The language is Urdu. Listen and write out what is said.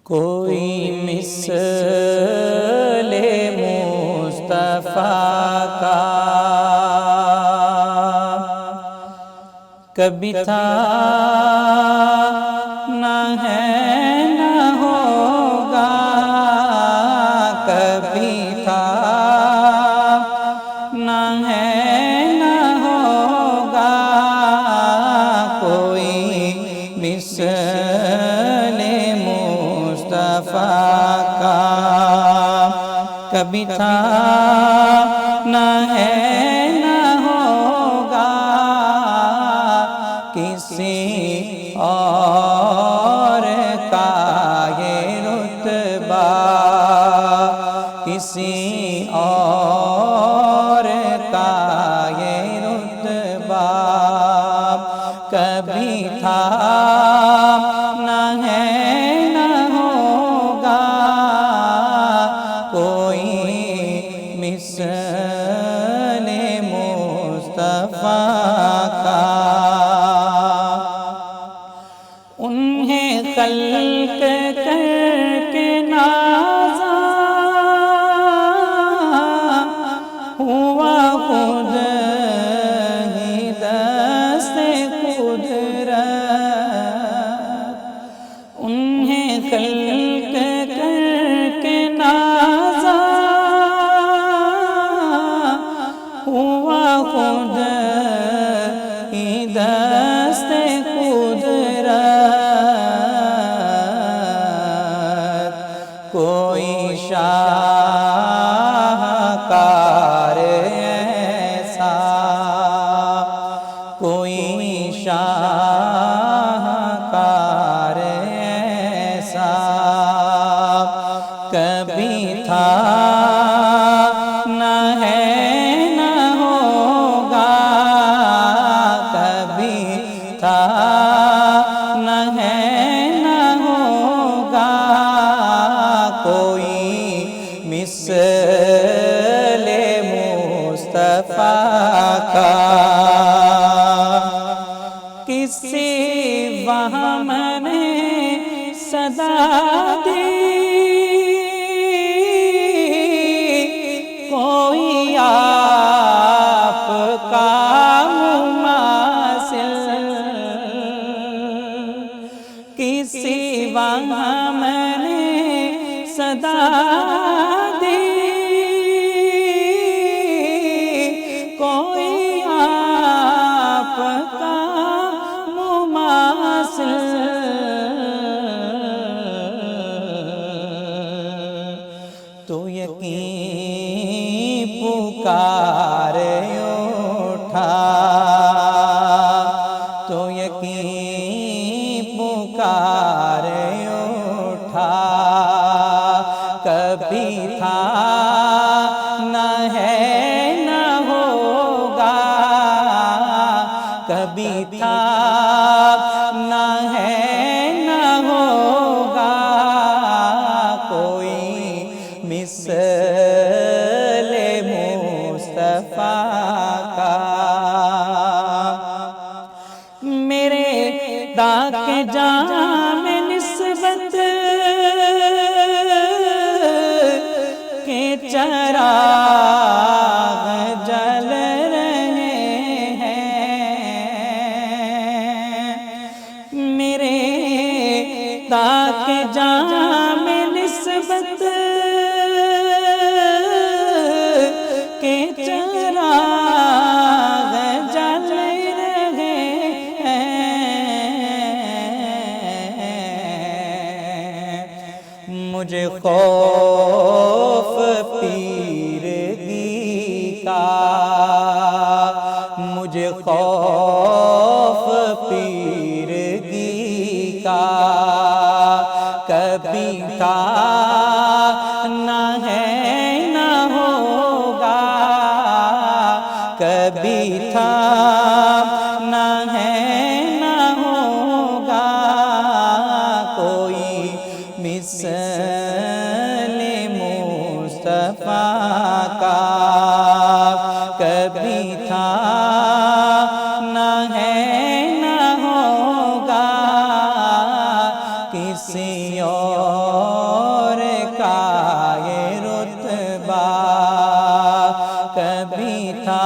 کوئی مثل مصطفیٰ کا کبھی تھا نہ ہے نہ ہوگا، کبھی تھا نہ ہے نہ ہوگا، کوئی مثل مصطفیٰ کا کبھی تھا نہ ہے نہ ہوگا، کسی اور کا یہ رتبہ، کسی اور کا یہ رتبہ کبھی تھا نہ ہے نہ ہوگا، کوئی مثل مصطفیٰ کا۔ انہیں خلق کر کے نازا ہوا خود ہی دست قدرت، انہیں خلق کر کے نازا ہوا خود ہی دست قدرت، کوئی شاہکار ایسا، کوئی شاہکار ایسا کبھی تھا نہ ہے نہ ہوگا، کبھی تھا نہ ہے نہ ہوگا، کوئی مثل مصطفیٰ کا۔ کسی وہم نے صدا دی، کوئی آپ کا مماثل، کسی وہم نے صدا دی، کوئی آپ کا مماثل، تو یقین پکار اٹھا، تو یقین پکار اٹھا، کبھی تھا نہ ہے نہ ہوگا، کبھی تھا نہ ہے نہ ہوگا، کوئی مثل مصطفیٰ کا۔ میرے داغ جام نسبت کے چراغ جل رہے ہیں، میرے داغ جام نسبت کے چراغ جل رہے ہیں، مجھے خوف پیرگی کا، مجھے خوف پیرگی کا کبھی تھا نہ ہے نہ ہوگا، کبھی تھا نہ ہے نہ ہوگا، کوئی مثل مصطفیٰ کا کبھی تھا نہ ہے نہ ہوگا، کسی اور کبھی تھا